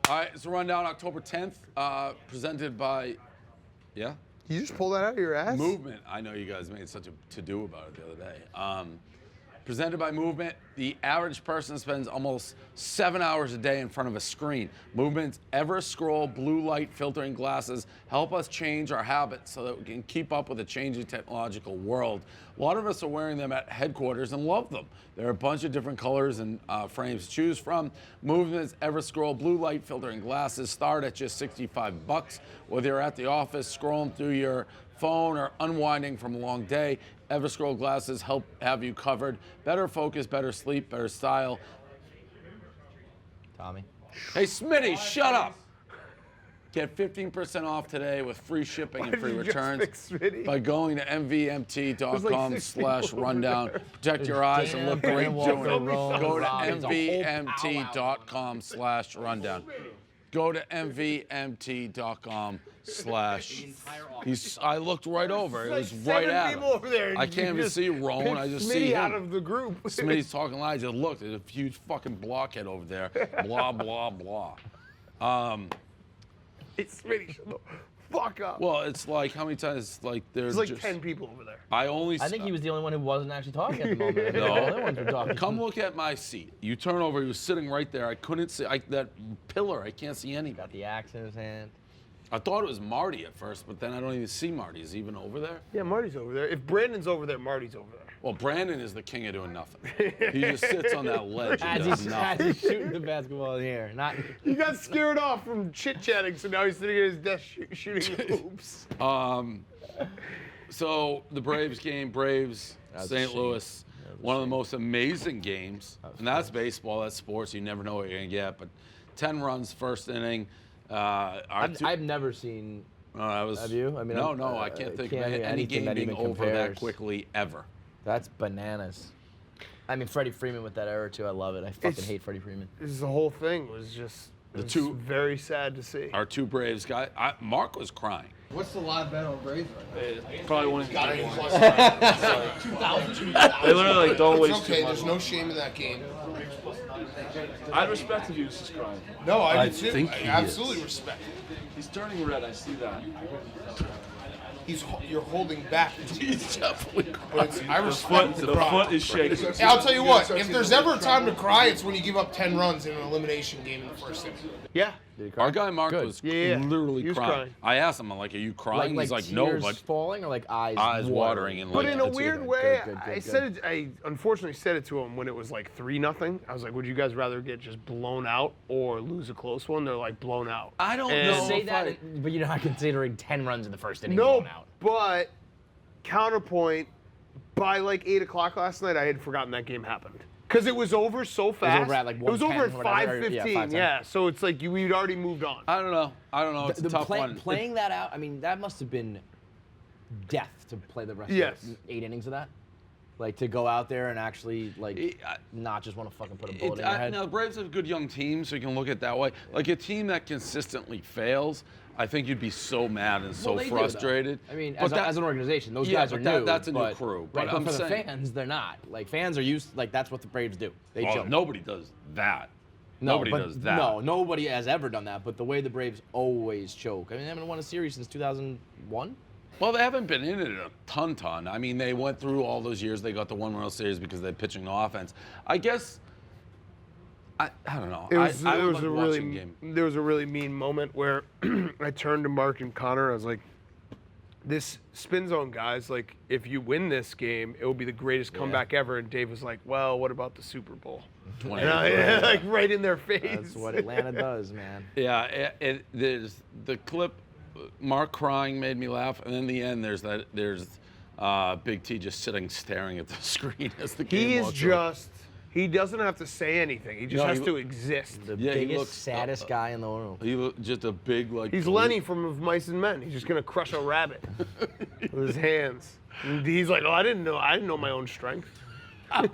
All right, it's a rundown October 10th, presented by, yeah? You just pull that out of your ass? Movement. I know you guys made such a to-do about it the other day. Presented by Movement. The average person spends almost 7 hours a day in front of a screen. Movement's Ever-Scroll blue light filtering glasses help us change our habits so that we can keep up with the changing technological world. A lot of us are wearing them at headquarters and love them. There are a bunch of different colors and frames to choose from. Movement's Ever-Scroll blue light filtering glasses start at just $65. Whether you're at the office, scrolling through your phone, or unwinding from a long day, Ever-Scroll glasses help have you covered. Better focus, better sleep, better style. Tommy. Hey, Smitty, shut up. Get 15% off today with free shipping and free returns by going to mvmt.com/rundown. Protect your eyes and look great doing it. Go to mvmt.com/rundown. Go to mvmt.com/ I looked right over. It was right at him. Over there. I can't even see Rowan. I just see him. out of the group. Smitty's talking lies. I just looked. There's a huge fucking blockhead over there. Blah, blah, blah. It's Smitty. Shut the fuck up. Well, it's like, how many times, like, there's like just 10 people over there. I think he was the only one who wasn't actually talking at the moment. No. The other ones were talking. Come look at my seat. You turn over, he was sitting right there. I couldn't see, that pillar, I can't see anybody. Got the axe in his hand. I thought it was Marty at first, but then I don't even see Marty. Is he even over there? Yeah, Marty's over there. If Brandon's over there, Marty's over there. Well, Brandon is the king of doing nothing. He just sits on that ledge and does As nothing. he's shooting the basketball in the air. Not. He got scared off from chit-chatting, so now he's sitting at his desk shooting hoops. So the Braves game, Braves, That's a St. shame. Louis, one of the most amazing games. And that's baseball, that's sports. You never know what you're going to get. But 10 runs, first inning. I've never seen. Have you? I mean, no, I can't think of any anything game that being even over that compares. quickly ever. That's bananas. I mean, Freddie Freeman with that error too. I love it. I fucking hate Freddie Freeman. The whole thing was just very sad to see. Our two Braves guys. Mark was crying. What's the live bet on Braves right now? Probably one. They literally don't waste It's okay, there's no shame in that game. I'd respect if he was just crying. No, I do too. think I he absolutely respect it. He's turning red. I see that. You're holding back. He's definitely But crying. I respect The foot is shaking. And I'll tell you what, if there's ever a time to cry, it's when you give up 10 runs in an elimination game in the first inning. Yeah. Our guy Mark was Yeah. literally He was crying. crying. I asked him, I'm like, are you crying? He's like, no, tears but falling or like eyes watering and But like, in a it's weird good. way, good, I good. said it. I unfortunately said it to him when it was like 3-0. I was like, "Would you guys rather get just blown out or lose a close one?" They're like, "Blown out." I don't And- know. Say if that, I- but you're not considering 10 runs in the first inning No, blown out. but counterpoint. By like 8 o'clock last night, I had forgotten that game happened because it was over so fast. over at, like, it was over at 1:10, whatever, 5:15. yeah, 5:10. Yeah, so it's like we'd already moved on. I don't know. It's a tough one. Playing that out, I mean, that must have been death to play the rest Yes. of the 8 innings of that. Like, to go out there and actually, like, not just want to fucking put a bullet in your head. Now, the Braves have a good young team, so you can look at it that way. Like a team that consistently fails, I think you'd be so mad and so Well, they do, though. frustrated. I mean, But as an organization, those yeah, guys are but new. that's a new but- crew. Right, But I'm for the saying- fans, they're not. Like, fans are used, like, that's what the Braves do. They Oh, choke. nobody does that. No, Nobody but does that. No, nobody has ever done that. But the way the Braves always choke. I mean, they haven't won a series since 2001. Well, they haven't been in it a ton. I mean, they went through all those years. They got the one World Series because they're pitching offense. I guess, I don't know. It was, I there, would was like a watching really, game. there was a really mean moment where I turned to Mark and Connor. I was like, this spin zone, guys, like, if you win this game, it will be the greatest comeback ever. And Dave was like, well, what about the Super Bowl? And I, like, right in their face. That's what Atlanta does, man. Yeah, there's the clip. Mark crying made me laugh, and in the end, there's Big T just sitting staring at the screen as the game He is walks over. he doesn't have to say anything. He just No, has he to exist. The Yeah, he biggest, looks, saddest guy in the world. He look just a big like. He's Lenny from Of Mice and Men. He's just gonna crush a rabbit with his hands. And he's like, oh, I didn't know my own strength. And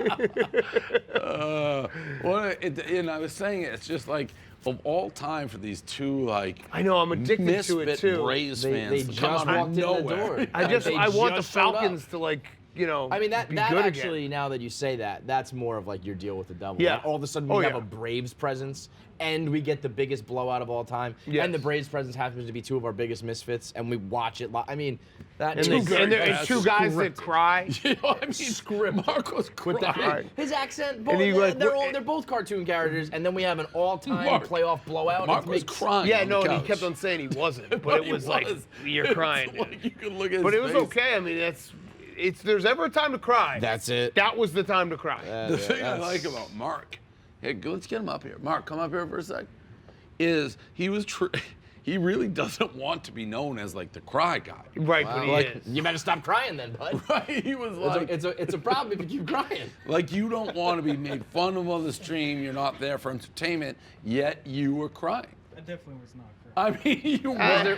I was saying it's just like of all time for these two like. I know, I'm addicted to it misfit too. Braves They fans to just come out of walked in the nowhere. door. I want the They just showed up. Falcons to like I mean, that be that good actually, again. now that you say that, that's more of like your deal with the devil. Yeah. Like, all of a sudden we have a Braves presence, and we get the biggest blowout of all time. Yes. And the Braves presence happens to be two of our biggest misfits, and we watch it. I mean, that And, is and two guys that cry. You know what I mean? Mark was crying. his accent. And he, like, They're both cartoon characters, and then we have an all-time playoff blowout. Mark It was makes- crying. Yeah, on the no, and he couch. kept on saying he wasn't, but But it he was like, you're It's crying. like you could look at But his it was face. okay. I mean, it's there's ever a time to cry. That's it. That was the time to cry. The thing I like about Mark, hey, let's get him up here. Mark, come up here for a sec. Is he really doesn't want to be known as like the cry guy. Right, but he Like, is. you better stop crying then, bud. Right? He was like, It's a problem if you keep crying. like you don't want to be made fun of on the stream. You're not there for entertainment, yet you were crying. I definitely was not crying. I mean, you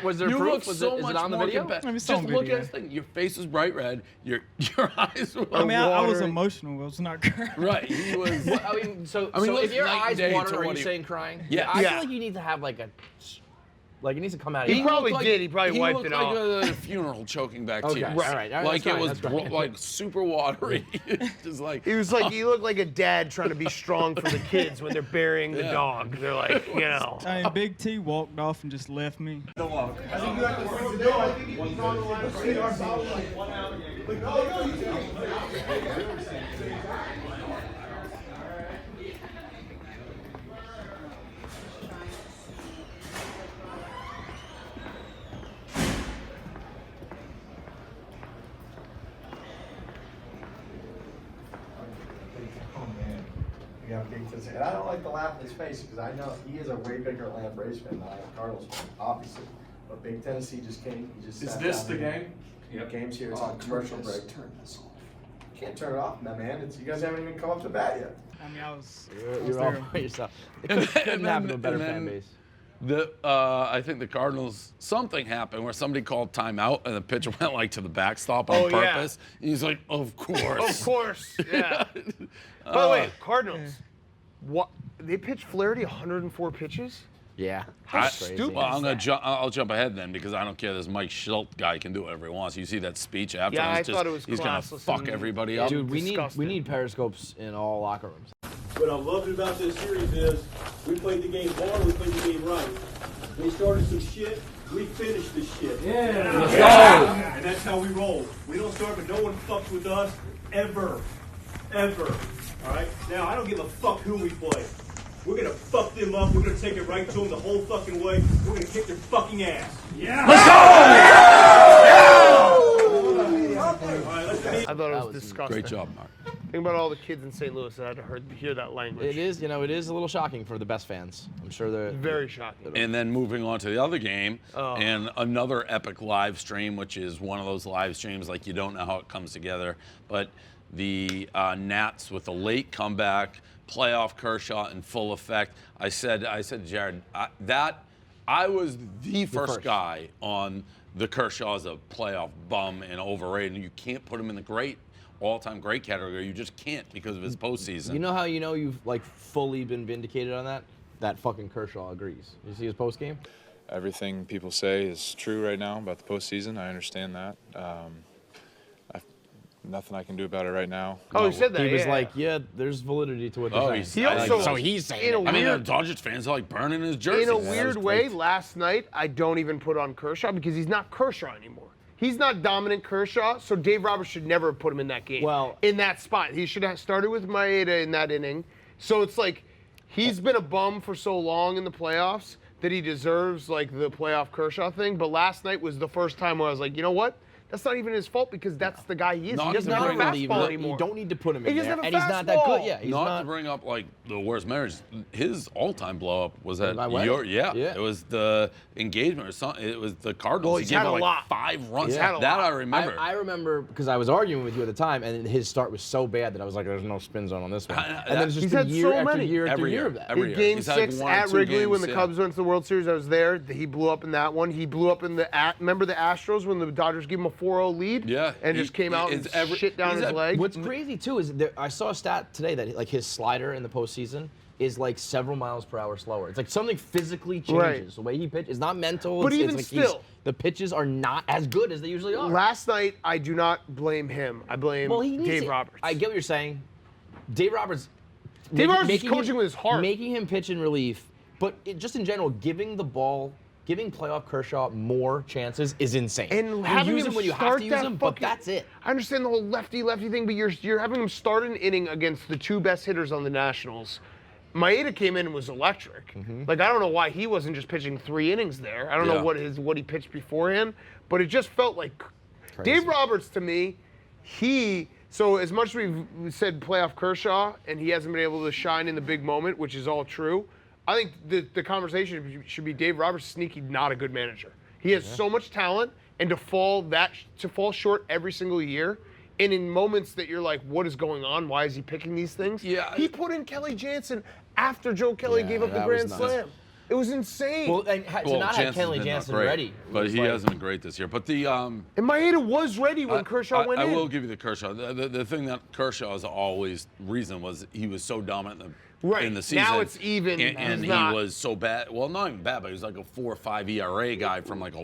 Was there you proof? look Was so it- is it much on the more video? compa- I mean, it's Just on look video. at this thing. Your face is bright red. Your eyes were I mean, I was watering. emotional. I was not crying. right. He was. I mean, so I mean, if look, your night and eyes day water, to are you what he- saying crying? Yes. I Yeah. feel like you need to have like it needs to come out of He you. probably looked did. He probably wiped looked it like off. a funeral choking back Okay, tears. right, right. Like That's it was fine, that's fine. like super watery. Just like He was like, he looked like a dad trying to be strong for the kids when they're burying the Yeah. dog. They're like, I mean, Big T walked off and just left me. We got big to say. And I don't like to laugh in his face because I know he is a way bigger Atlanta Braves fan than I am Cardinals fan, obviously. But Big Tennessee just came. He just Is sat this down the there. game? The game's here. It's on commercial break. Turn this off. Can't turn it off, my man. You guys haven't even come up to bat yet. I mean, I was You're all there. by yourself. It couldn't happen to a better fan base. I think the Cardinals, something happened where somebody called timeout and the pitcher went like to the backstop on Oh, yeah. purpose. And he's like, of course. Of course, yeah. By the way, Cardinals, what they pitched Flaherty 104 pitches? Yeah. How That's stupid. crazy. Well, I'll jump ahead then because I don't care. This Mike Shildt guy can do whatever he wants. You see that speech after? Yeah, he's I thought it was he's gonna classless fuck and- everybody up. Dude, we Disgusting. need periscopes in all locker rooms. What I loved about this series is we played the game hard, we played the game right. We started some shit, we finished the shit. Yeah. Let's go. And that's how we roll. We don't start, but no one fucks with us ever. Ever. All right? Now, I don't give a fuck who we play. We're going to fuck them up. We're going to take it right to them the whole fucking way. We're going to kick their fucking ass. Yeah. Let's go! All right, let's I thought it was, was disgusting. Great job, Mark. Think about all the kids in St. Louis that had to hear that language. It is, it is a little shocking for the best fans. I'm sure they're Very shocking. And then moving on to the other game Oh. and another epic live stream, which is one of those live streams like you don't know how it comes together. But the Nats with a late comeback, playoff Kershaw in full effect. I said to Jared, I was the first guy on the Kershaw as a playoff bum and overrated. You can't put him in the all-time great category. You just can't because of his postseason. You know how you've like fully been vindicated on that? That fucking Kershaw agrees. You see his post game? Everything people say is true right now about the postseason. I understand that. Nothing I can do about it right now. Oh, he said that. He was yeah. like, yeah, there's validity to what they're saying. he's- He I also, so he's saying in a it. I mean, the weird, Dodgers fans are like burning his jersey. in a weird way, last night I don't even put on Kershaw because he's not Kershaw anymore. He's not dominant Kershaw, so Dave Roberts should never have put him in that game. Well- in that spot, he should have started with Maeda in that inning. So it's like he's been a bum for so long in the playoffs that he deserves like the playoff Kershaw thing. But last night was the first time where I was like, you know what? That's not even his fault because that's the guy he is. Not He doesn't to have a bring up fastball anymore. You don't need to put him He in doesn't there, have a and he's not that good. fastball. Yeah, he's not not. to bring up like the worst marriage. His all-time blow-up was at By West? yeah. Yeah. It was the engagement or something. It was the Cardinals. Well, he he's gave had up a like lot. 5 runs. He's had a that lot. I remember. I remember because I was arguing with you at the time, and his start was so bad that I was like, "There's no spin zone on this one." And then it's just He's been had year so after many. year after Every year year. of that. Every In year. Game He's had 6 1 or at 2 Wrigley when the games, Cubs went to the World Series, I was there. He blew up in that one. He blew up in remember the Astros when the Dodgers gave him a 4-0 lead. Yeah, And just came out and shit down his leg. What's crazy too is I saw a stat today that like his slider in the postseason is like several miles per hour slower. It's like something physically changes. Right. The way he pitches, it's not mental. But it's even like still, the pitches are not as good as they usually are. Last night, I do not blame him. I blame Dave Roberts. I get what you're saying. Dave Roberts. Dave Roberts is coaching with his heart. Making him pitch in relief, but just in general, giving playoff Kershaw more chances is insane. And having use him him when you have start to use that him, but fucking- that's it. I understand the whole lefty thing, but you're having him start an inning against the two best hitters on the Nationals. Maeda came in and was electric. Like, I don't know why he wasn't just pitching 3 innings there. I don't know what he pitched beforehand, but it just felt like Crazy. Dave Roberts to me. So as much as we've said playoff Kershaw and he hasn't been able to shine in the big moment, which is all true, I think the conversation should be Dave Roberts sneaky not a good manager. He has so much talent, and to fall short every single year. And in moments that you're like, what is going on? Why is he picking these things? Yeah. He put in Kelly Jansen after Joe Kelly gave up the grand slam. It was insane. Well, and to not have Kenley Jansen ready. But he hasn't been great this year. But and Maeda was ready when Kershaw went in. I will give you the Kershaw. The thing that Kershaw's always reason was he was so dominant in the season. Now it's even. And he was so bad. Well, not even bad, but he was like a 4 or 5 ERA guy from like a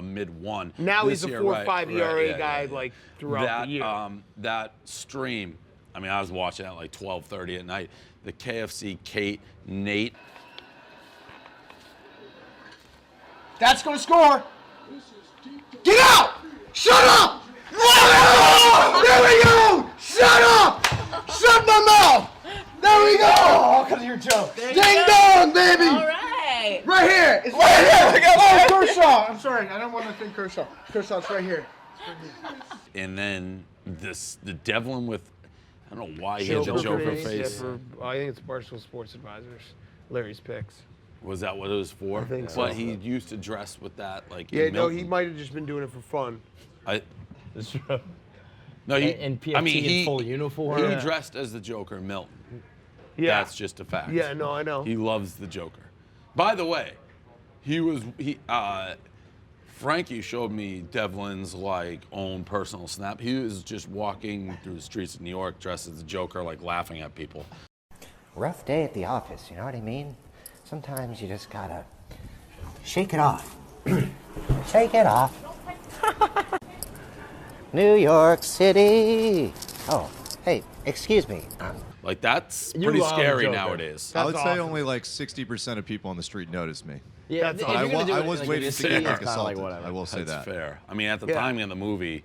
mid-1. Now this he's a year, 4 or 5 ERA guy yeah. like throughout the year. That stream, I mean, I was watching at like 12:30 at night. The KFC, Kate, Nate. That's going to score. Get out! Shut up! There we go! Shut up! Shut my mouth! There we go! Oh, because of your joke. Ding dong, baby! All right. Right here. It's right here. Oh, Kershaw. I'm sorry. I don't want to think Kershaw. Kershaw, it's right here. And then the Devlin with, I don't know why he had the Joker Joker face. face. I think it's Barstool Sports Advisors. Larry's picks. Was that what it was for? I think so. But he used to dress with that, like. Yeah, in no, he Milton. might have just been doing it for fun. That's true. No, he. And PFT I mean, in full uniform. He dressed as the Joker in Milton. Yeah. That's just a fact. Yeah, no, I know. He loves the Joker. By the way, Frankie showed me Devlin's like own personal snap. He was just walking through the streets of New York dressed as the Joker, like laughing at people. Rough day at the office, you know what I mean? Sometimes you just gotta shake it off. Shake it off. New York City. Oh, hey, excuse me. Like that's pretty scary nowadays. I would say only like 60% of people on the street notice me. Yeah, I was waiting to get like assaulted. whatever. I will say That's that. fair. I mean, at the time in the movie,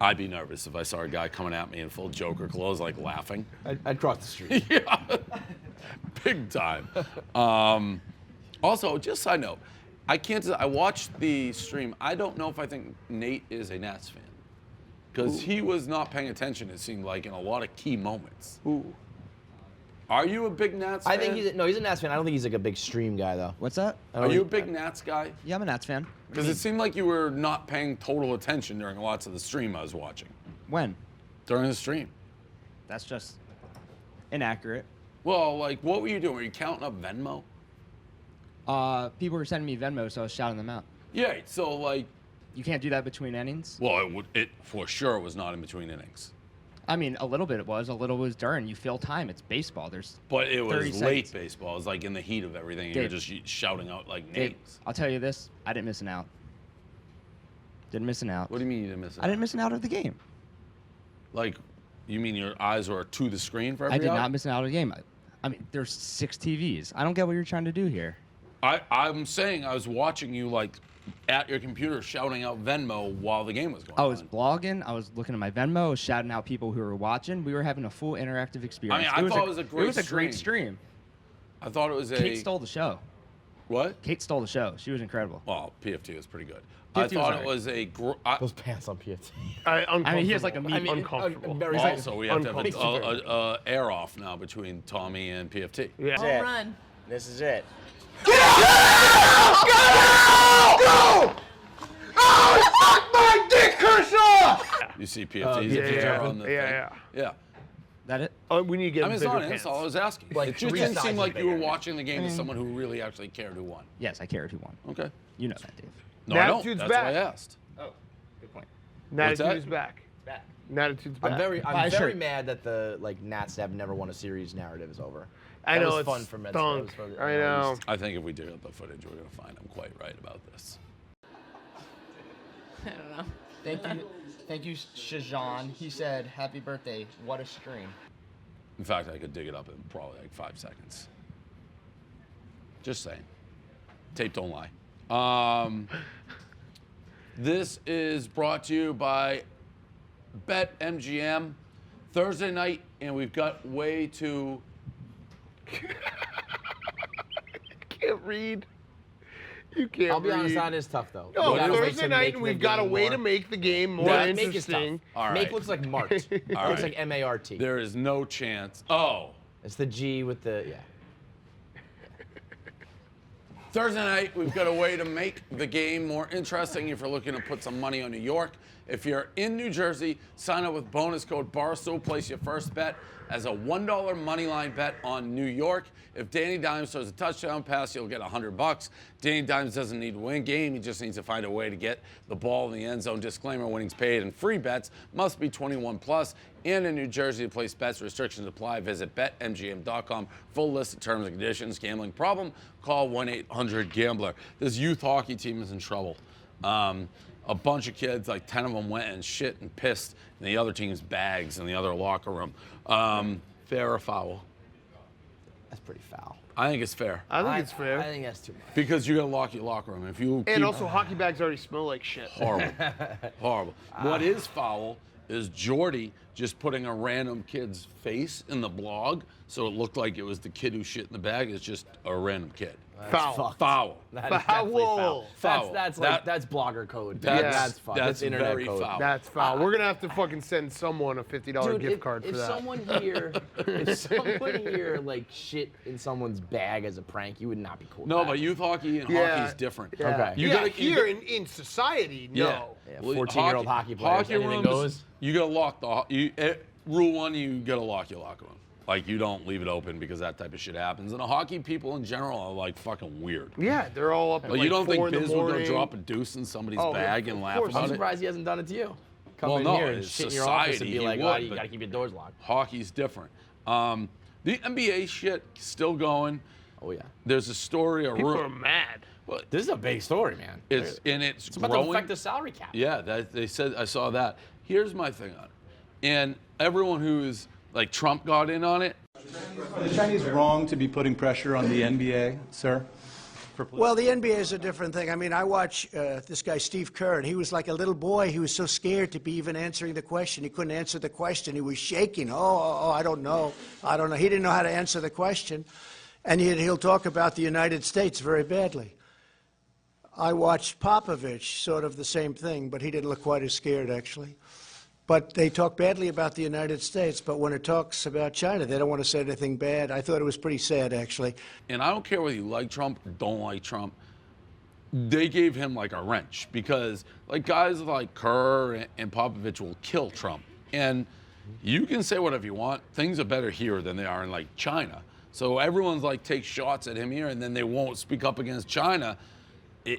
I'd be nervous if I saw a guy coming at me in full Joker clothes, like laughing. I'd cross the street. Yeah, big time. Also, just side note, I watched the stream. I don't know if I think Nate is a Nats fan because he was not paying attention. It seemed like in a lot of key moments. Ooh. Are you a big Nats fan? I think he's a Nats fan. I don't think he's like a big stream guy though. What's that? Are you a big Nats guy? Yeah, I'm a Nats fan. Because it seemed like you were not paying total attention during lots of the stream I was watching. When? During the stream. That's just inaccurate. Well, like, what were you doing? Were you counting up Venmo? People were sending me Venmo, so I was shouting them out. Yeah, so like. You can't do that between innings? Well, it for sure was not in between innings. I mean, a little bit it was, a little was during. You fill time. It's baseball. But it was 30 late seconds. baseball. It was like in the heat of everything. Dave, You're just shouting out like Dave, names. I'll tell you this. I didn't miss an out. Didn't miss an out. What do you mean you didn't miss an out? I didn't miss an out of the game. Like, you mean your eyes were to the screen for every I did out? not miss an out of the game. I mean, there's 6 TVs. I don't get what you're trying to do here. I'm saying I was watching you like at your computer shouting out Venmo while the game was going on. I was blogging. I was looking at my Venmo. I was shouting out people who were watching. We were having a full interactive experience. I thought it was a great It was a great stream. I thought it was Kate stole the show. What? Kate stole the show. She was incredible. Well, PFT was pretty good. PFT I thought was it was those pants on PFT. I mean, he has like a uncomfortable. Also, we have to have a air off now between Tommy and PFT. Yeah. Home run. This is it. Get out! Get out! Go! Oh, suck my dick, Kershaw! You see PFT's picture on the yeah. Yeah. That it? We need to get I mean, it's bigger not pants. all I was asking. Like it just 3 didn't seem sizes like you were bigger. watching the game as someone who really actually cared who won. Yes, I cared who won. Okay. You know that, Dave. No, That I don't. dude's That's back. why I asked. Oh, good point. Natitude's back. Natitude's back. I'm very mad that the Nats have never won a series narrative is over. I know was it's fun for Mets. stunk. I know. I think if we dig up the footage, we're gonna find I'm quite right about this. I don't know. Thank you, Shajan. He said, "Happy birthday! What a stream." In fact, I could dig it up in probably like 5 seconds. Just saying. Tape don't lie. This is brought to you by BetMGM. Thursday night, and we've got way too. Can't read. You can't I'll be honest, read. that is tough though. No, We gotta wait Thursday to night, make and the we've got a game way more- to make the game more Make is interesting. tough. All Make right. looks like Mart. It All looks right. like M-A-R-T. There is no chance. Oh. It's the G with the Thursday night, we've got a way to make the game more interesting if you're looking to put some money on New York. If you're in New Jersey, sign up with bonus code Barstool. Place your first bet as a $1 money line bet on New York. If Danny Dimes throws a touchdown pass, you'll get $100. Danny Dimes doesn't need to win a game. He just needs to find a way to get the ball in the end zone. Disclaimer, winnings paid and free bets must be 21 plus and in New Jersey to place bets. Restrictions apply. Visit BetMGM.com. Full list of terms and conditions. Gambling problem? Call 1-800-GAMBLER. This youth hockey team is in trouble. A bunch of kids, like 10 of them, went and shit and pissed in the other team's bags in the other locker room. Fair or foul? That's pretty foul. I think it's fair. I think it's fair. I think that's too much. Because you got to lock your locker room. If you And keep- also, hockey bags already smell like shit. horrible, horrible. What is foul is Jordy just putting a random kid's face in the blog, so it looked like it was the kid who shit in the bag. It's just a random kid. Foul. Foul. That is definitely foul. Foul. That's blogger code. That's fuck. that's internet very code. foul. That's foul. We're gonna have to fucking send someone a $50 Dude, gift card for if that. someone here like shit in someone's bag as a prank, you would not be cool. No, with but that. youth hockey and Yeah. hockey is different. Yeah. Okay. You yeah, gotta- here in society, no. Yeah, Well, 14-year-old hockey players, anything rooms, goes. You gotta lock rule one, you gotta lock your locker room. Like, you don't leave it open because that type of shit happens. And the hockey people in general are like fucking weird. Yeah, they're all up at Like, like you don't 4 think in the Biz would go morning. drop a deuce in somebody's Oh, bag of and laugh course. I'm about it? surprised he hasn't done it to you. Come Well, in no, here and it's shit in your office and society, be he like, would, oh, you but- gotta keep your doors locked. Hockey's different. The NBA shit still going. Oh yeah. There's a story, a People rumor. are mad. Well, This is a big story, man. it's It's about growing. to affect the salary cap. Yeah, they said, I saw that. Here's my thing on it. And everyone who's like Trump got in on it. Are the Chinese wrong to be putting pressure on the NBA, sir? Well, the NBA is a different thing. I mean, I watch this guy, Steve Kerr, and he was like a little boy. He was so scared to be even answering the question. He couldn't answer the question. He was shaking. I don't know. I don't know. He didn't know how to answer the question. And yet he'll talk about the United States very badly. I watched Popovich, sort of the same thing, but he didn't look quite as scared, actually. But they talk badly about the United States, but when it talks about China, they don't want to say anything bad. I thought it was pretty sad, actually. And I don't care whether you like Trump or don't like Trump. They gave him like a wrench because like guys like Kerr and Popovich will kill Trump. And you can say whatever you want. Things are better here than they are in like China. So everyone's like takes shots at him here and then they won't speak up against China.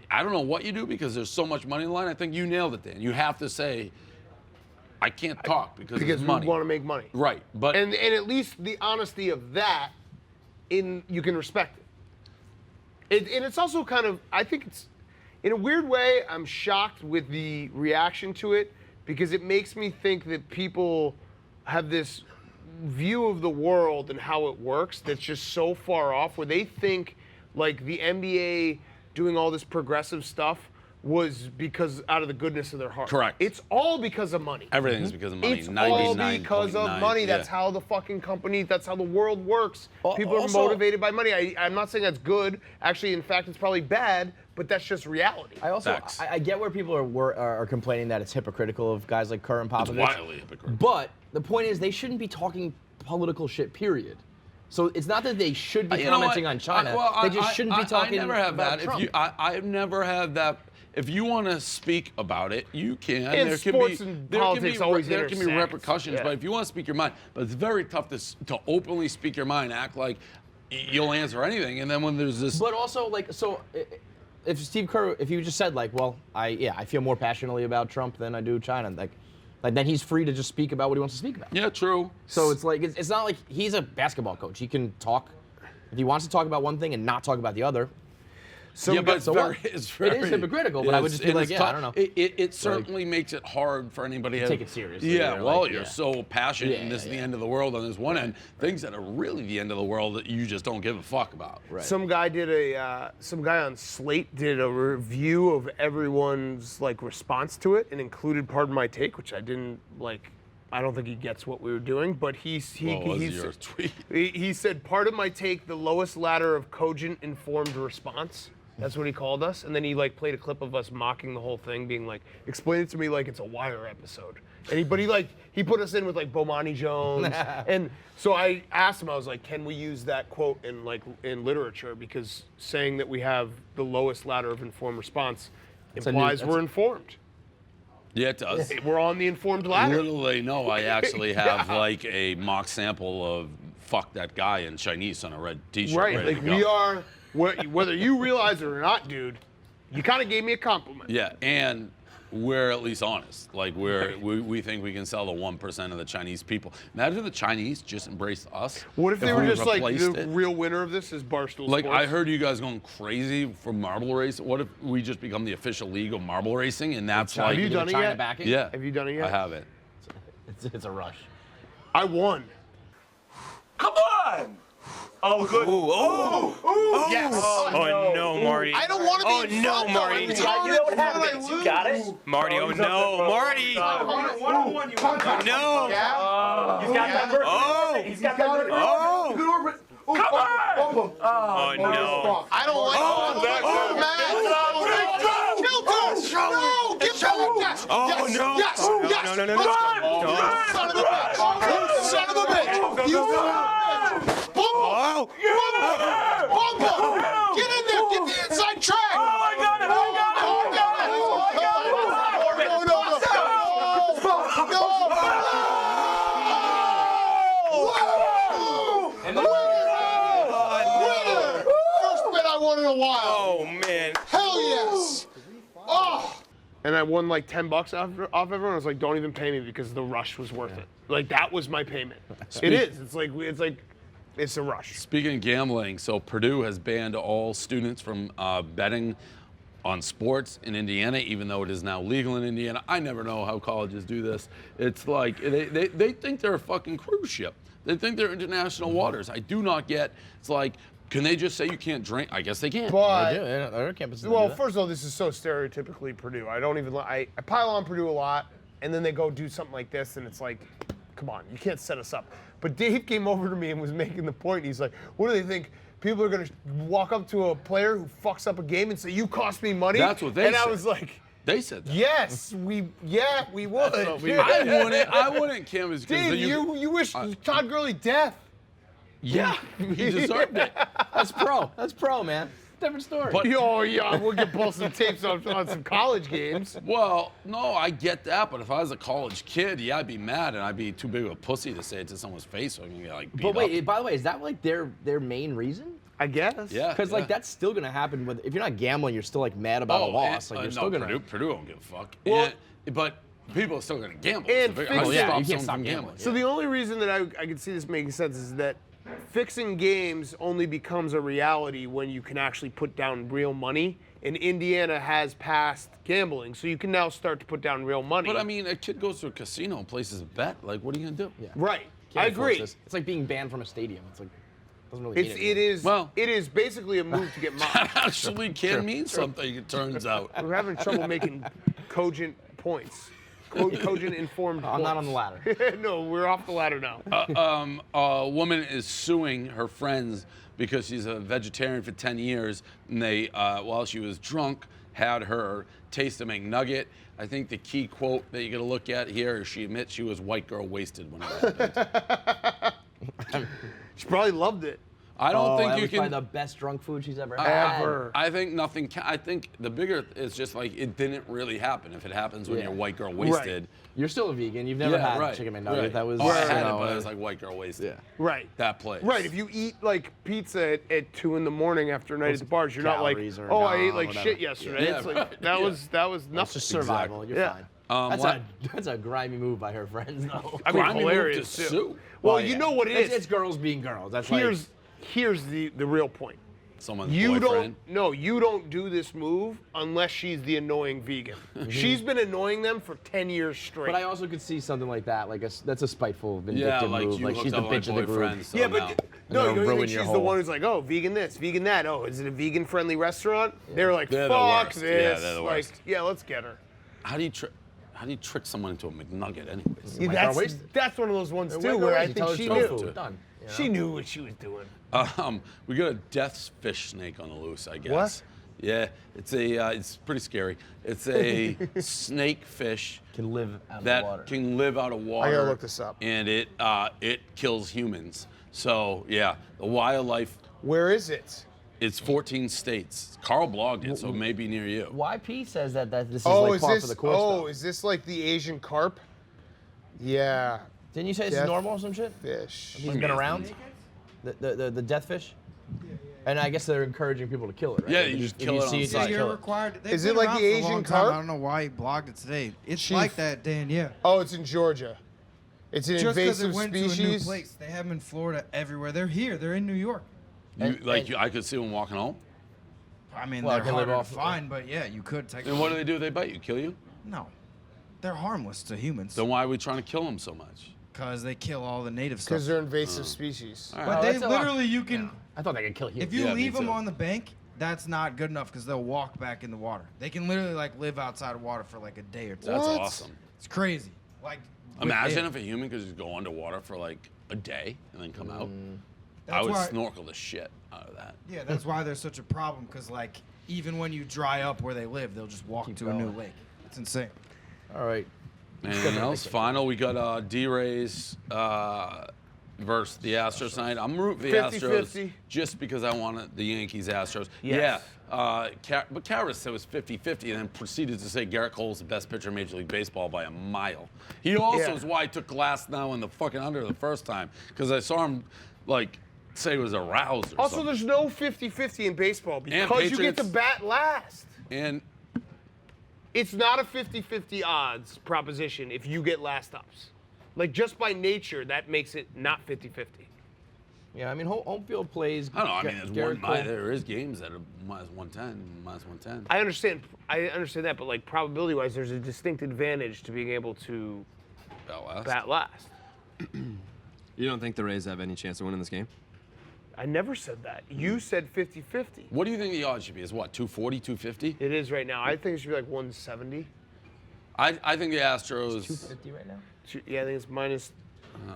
I don't know what you do because there's so much money in the line. I think you nailed it, Dan. You have to say, I can't talk because we money. want to make money. Right, but and at least the honesty of that, you can respect it. And it's also kind of, I think it's, in a weird way, I'm shocked with the reaction to it because it makes me think that people have this view of the world and how it works that's just so far off where they think like the NBA doing all this progressive stuff was because out of the goodness of their heart. Correct. It's all because of money. Everything's because of money. It's all because of money. That's yeah. how the fucking company, that's how the world works. People are also- motivated by money. I'm not saying that's good. Actually, in fact, it's probably bad, but that's just reality. I also I get where people are complaining that it's hypocritical of guys like Kerr and Popovich. It's wildly hypocritical. But the point is, they shouldn't be talking political shit. Period. So it's not that they should be You know commenting what? on China. They they just shouldn't be talking I never have about that. Trump. I've never had that. If you want to speak about it, you can. And there can sports be, and there politics can be, always there can be intersect. repercussions, Yeah. but if you want to speak your mind, but it's very tough to openly speak your mind, act like you'll answer anything, and then when there's this. But also, like, so if Steve Kerr, if he just said like, well, I feel more passionately about Trump than I do China, like then he's free to just speak about what he wants to speak about. Yeah, true. So it's like it's not like he's a basketball coach. He can talk if he wants to talk about one thing and not talk about the other. Yeah, but it is hypocritical, but I would just feel like, I don't know. It certainly makes it hard for anybody to take it seriously. Yeah, well, you're so passionate, and this is the end of the world on this one end. Things that are really the end of the world that you just don't give a fuck about. Right. Some guy on Slate did a review of everyone's like response to it and included Pardon My Take, which I didn't like. I don't think he gets what we were doing, but he said, "Pardon my take, the lowest ladder of cogent, informed response." That's what he called us, and then he like played a clip of us mocking the whole thing, being like, "Explain it to me like it's a Wire episode." And he put us in with like Bomani Jones, and so I asked him, I was like, "Can we use that quote in literature? Because saying that we have the lowest ladder of informed response implies we're informed." Yeah, it does. We're on the informed ladder. Little they know, I actually have like a mock sample of "fuck that guy" in Chinese on a red T-shirt. Right, ready like to go. we are, whether you realize it or not, dude, you kind of gave me a compliment. Yeah, and we're at least honest. Like we think we can sell to 1% of the Chinese people. Imagine if the Chinese just embraced us. What if they were just like replaced the it. real winner of this is Barstool Like Sports? I heard you guys going crazy for marble racing. What if we just become the official league of marble racing, and that's Have like you done it China yet? backing? Yeah, Have you done it yet? I haven't. It's a rush. I won. Come on! Oh, good. Yes. Oh, no, Marty. I don't want to be Oh, no, Marty. You know what happened? You got it? Marty, oh, no. Marty! One-on-one, you want No! He's got that vertical. Oh! He's got that vertical. Oh! Good orbit. Come on! Oh, no. I don't like man. No, give him yes. Oh, Yes. no. Yes. Oh, no, Yes. no, no, no, Let's no. go. No. You son of a bitch. You son of a bitch. You son of a bitch. Oh! Bumble. Get in there. Get the inside track. Oh, I got it. In a while. Oh, man. Hell yes. Oh. And I won like $10 off everyone. I was like, don't even pay me because the rush was worth it. Like that was my payment. It is. It's a rush. Speaking of gambling, so Purdue has banned all students from betting on sports in Indiana, even though it is now legal in Indiana. I never know how colleges do this. It's like they think they're a fucking cruise ship. They think they're international waters. I do not get. It's like, can they just say you can't drink? I guess they can. But Their campuses do well, that. first of all, this is so stereotypically Purdue. I pile on Purdue a lot, and then they go do something like this, and it's like, come on, you can't set us up. But Dave came over to me and was making the point. He's like, what do they think? People are going to walk up to a player who fucks up a game and say, you cost me money? That's what they said. And I was like, they said that. yes, we would. I wouldn't canvas. Dave, you wish Todd Gurley death. Yeah, he deserved it. That's pro, man. Different story. But we'll get both some tapes on some college games. Well, no, I get that, but if I was a college kid, yeah, I'd be mad, and I'd be too big of a pussy to say it to someone's face, so I can get like beat But wait, up. by the way, is that like their main reason? I guess. Yeah. Because like that's still gonna happen. If you're not gambling, you're still like mad about a loss. Like you're still gonna. Purdue don't give a fuck. Well, but people are still gonna gamble. And so fix- you can't stop gambling. So the only reason that I can see this making sense is that fixing games only becomes a reality when you can actually put down real money. And Indiana has passed gambling, so you can now start to put down real money. But I mean, a kid goes to a casino and places a bet. Like, what are you gonna do? Yeah. Right. Can't I enforce agree. this. It's like being banned from a stadium. It's like doesn't really mean It is basically a move to get mocked. That actually can mean something, it turns out. We're having trouble making cogent points. Cogent informed I'm not on the ladder. No, we're off the ladder now. A woman is suing her friends because she's a vegetarian for 10 years, and they, while she was drunk, had her taste a McNugget. I think the key quote that you're gonna look at here is she admits she was white girl wasted when it happened. She probably loved it. I don't think that you was can. probably the best drunk food she's ever had. I think nothing. I think the bigger is just like it didn't really happen. If it happens when you're white girl wasted, You're still a vegan. You've never had chicken McNugget. Right. That was. I had it, but it was like white girl wasted. Yeah. Right. That place. Right. If you eat like pizza at 2 a.m. after a night at the bars, you're not like, calories are oh, I ate gone, like whatever. shit yesterday. Yeah, It's like right. that was nothing. It's just survival. Exactly. You're fine. what- That's a grimy move by her friends, though. I mean, Grimy move hilarious to too. sue. Well, you know what it is. It's girls being girls. That's Here's the real point. Someone's You boyfriend. you don't do this move unless she's the annoying vegan. She's been annoying them for 10 years straight. But I also could see something like that. Like that's a spiteful, vindictive Yeah, like move. you like hooked she's the up with my bitch of the group. boyfriend, so yeah, now- but no, gonna you don't ruin think your she's the whole- one who's like, oh, vegan this, vegan that. Oh, is it a vegan-friendly restaurant? They're like, They're the fuck worst. this. Yeah, they're the like, worst. yeah, let's get her. How do you trick someone into a McNugget, anyways? Yeah, that's one of those ones too where I think she knew. Done. She knew what she was doing. We got a death fish snake on the loose, I guess. What? Yeah, it's pretty scary. It's a snake fish Can live out of that water. can live out of water. I gotta look this up. And it kills humans. So yeah, the wildlife. Where is it? It's 14 states. Carl blogged it, so it may be near you. YP says that this is like par for the course. though. is this like the Asian carp? Yeah. Didn't you say it's Death normal or some shit? Fish. He's been around. The death fish. And I guess they're encourage people to kill it, right? Yeah, Like, you if just kill it on see sight. just You're kill it. required. Is it like the Asian carp? I don't know why he blogged it today. It's Chief. like that, Dan. Yeah. Oh, it's in Georgia. It's an Just because it invasive went to a new species. place, they have them in Florida everywhere. They're here. They're in New York. I could see them walking home. I mean, Well, they're can live harder off- to find, but yeah, you could technically. And what do? They bite you? Kill you? No, they're harmless to humans Then why are we trying to kill them so much? because they kill all the native stuff. Because they're invasive species. All But right. they that's a lot. literally, you can. I thought they could kill humans. If you Yeah, me leave them too. on the bank, that's not good enough because they'll walk back in the water. They can literally like live outside of water for like a day or two. That's What? awesome. It's crazy. Like Imagine if a human could just go underwater for like a day and then come out. I That's would why- snorkel the shit out of that. Yeah, that's why there's such a problem because like even when you dry up where they live, they'll just walk to a new going. lake. It's insane. All right. Anything else? Final, we got D-Rays versus the Astros tonight. I'm rooting for the 50-50. Astros just because I wanted the Yankees Astros. Yes. Yeah, but Karras said it was 50-50 and then proceeded to say Garrett Cole's the best pitcher in Major League Baseball by a mile. He also Yeah. is why I took Glass now in the fucking under the first time because I saw him like say it was aroused or Also, something. there's no 50-50 in baseball because you get to Patriots- bat last. And It's not a 50-50 odds proposition if you get last ups. Like, just by nature, that makes it not 50-50. Yeah, I mean, home field plays. I don't know. I mean, there's Garrett Cole. there is games that are minus 110. I understand that, but like probability-wise, there's a distinct advantage to being able to bat last. You don't think the Rays have any chance of winning this game? I never said that. You said 50-50. What do you think the odds should be? Is what, 240, 250? It is right now. I think it should be like 170. I think the Astros. 250 right now. Yeah, I think it's minus.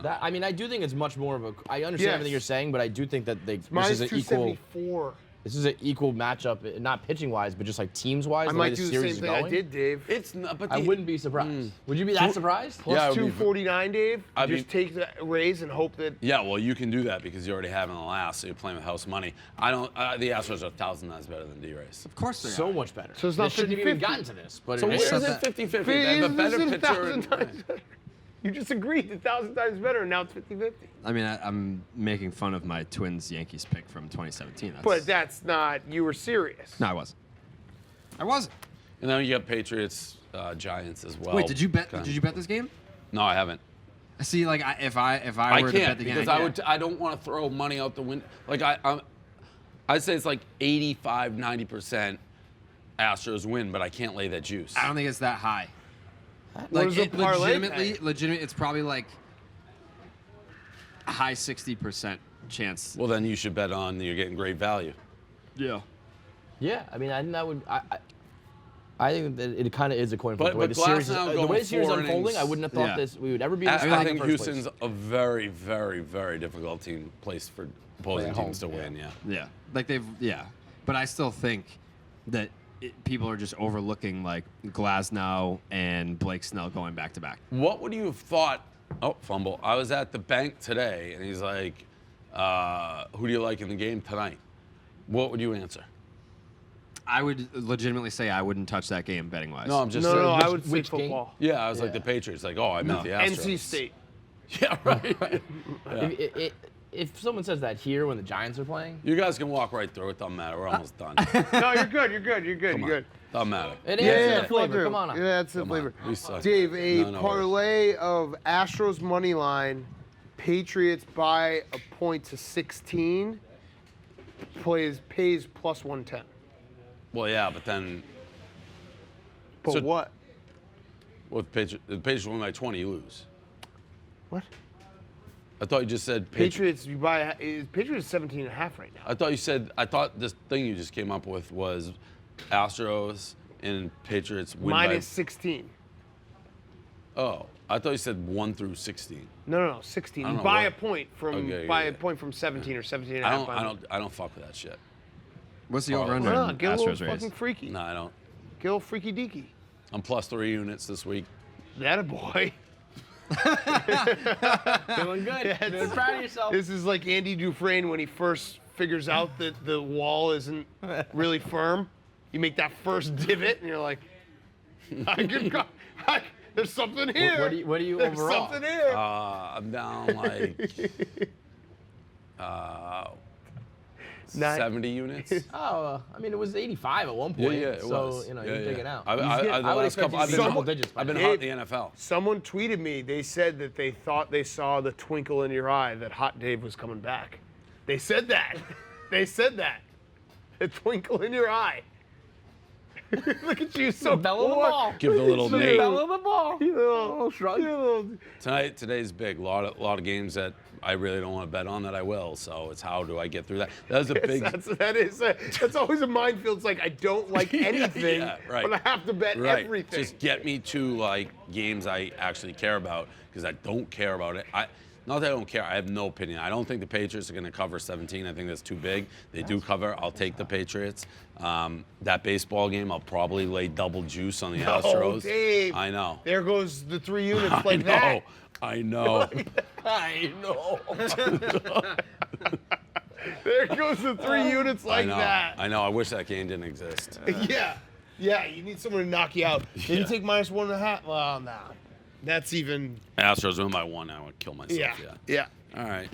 That, I mean, I do think it's much more of a. I understand Yes. everything you're saying, but I do think that this Minus is an equal. 274. This is an equal matchup, not pitching wise, but just like teams wise. I the way might the do the series same is thing going. I did, Dave. It's not, but I wouldn't be surprised. Would you be that surprised? Plus Yeah, I would be- 249, Dave. I'd be- Just take the Rays and hope that. Yeah, well, you can do that because you already have in the last, so you're playing with house money. I don't. The Astros are 1,000 times better than D-Rays. Of course they So are. much better. So it's not They shouldn't have even 50-50. gotten to this, but So it where is. is it 50-50? They have a This better is pitcher. 1,000 times better. You just agreed 1,000 times better, and now it's 50-50. I mean, I'm making fun of my Twins-Yankees pick from 2017. But that's not. You were serious. No, I wasn't. I wasn't. And then you got Patriots, Giants as well. Wait, did you bet? Kinda. Did you bet this game? No, I haven't. See, like, if I I were to bet can't the game, because I don't want to throw money out the window. Like I'd say it's like 85-90% Astros win, but I can't lay that juice. I don't think it's that high. What Like, is the parlay legitimate, it's probably like a high 60% chance. Well, then you should bet on you're getting great value. Yeah. Yeah, I mean, I think that would. I think that it kind of is a coin flip. But- The way but the series, Glasnow the going way the series is 4 unfolding, innings- I wouldn't have thought Yeah. this. We would ever be in this fight I in think the first Houston's place. a very, very, very difficult place for opposing At home, teams to win. Yeah. Yeah. Like but I still think that people are just overlooking like Glasnow and Blake Snell going back to back. What would you have thought? Oh, fumble. I was at the bank today, and he's like, Who do you like in the game tonight? What would you answer? I would legitimately say I wouldn't touch that game betting wise. No, I'm just No, saying. I would say football. Yeah, I was like the Patriots. Like, oh, I meant the Astros. NC State. Yeah, right. Yeah. If someone says that here when the Giants are playing, You guys can walk right through it. Doesn't matter. We're almost done. No, you're good. You're good. You're good. Come You're on. good. Doesn't matter. it adds to the flavor. Through. Come on. Yeah, that's the Come flavor. on. We suck. Dave, a No, parlay of Astros money line, Patriots by a point to 16, pays plus 110. Well, yeah, but then. But So- what? Well, the Patriots win by 20, you lose. What? I thought you just said Patriots, you buy Patriots 17 and a half right now. I thought this thing you just came up with was Astros and Patriots win Minus by. 16. Oh, I thought you said 1 through 16. No, 16. I don't You know buy what- a point from Okay, buy yeah, a point from 17 or 17 and a I half. don't fuck with that shit. What's the Oh, over-under Why on not? Get a Astros little raise? fucking freaky. No, I don't. Get a little freaky deaky. I'm plus 3 units this week. That a boy. Feeling good. Feeling proud of yourself. This is like Andy Dufresne when he first figures out that the wall isn't really firm. You make that first divot, and you're like, there's something here. What do you There's overall? something here. I'm down like 70 units. Oh, I mean, it was 85 at one point. Yeah, it so, was. you know, Yeah, you're yeah. digging out. I would expect I've been double digits. I've been hot in the NFL. Someone tweeted me. They said that they thought they saw the twinkle in your eye that Hot Dave was coming back. They said that. They said that. The twinkle in your eye. Look at you, so Bell of the bored. ball. Give the little Nate. Bell of the ball. little shrug. Today's big. A lot of games that I really don't want to bet on that I will. So it's how do I get through that? That's a big. That's always a minefield. It's like I don't like anything, yeah, right. but I have to bet Right. everything. Just get me to like games I actually care about because I don't care about it. Not that I don't care. I have no opinion. I don't think the Patriots are going to cover 17. I think that's too big. They do cover. I'll take the Patriots. That baseball game, I'll probably lay double juice on the Astros. Dave. I know. There goes the 3 units like that. I know. I know. There goes the 3 units like I know. that. I know. I wish that game didn't exist. Yeah. You need someone to knock you out. Maybe Yeah. take -1.5. Well, no. That's even. Astros win by 1. I would kill myself. Yeah. All right.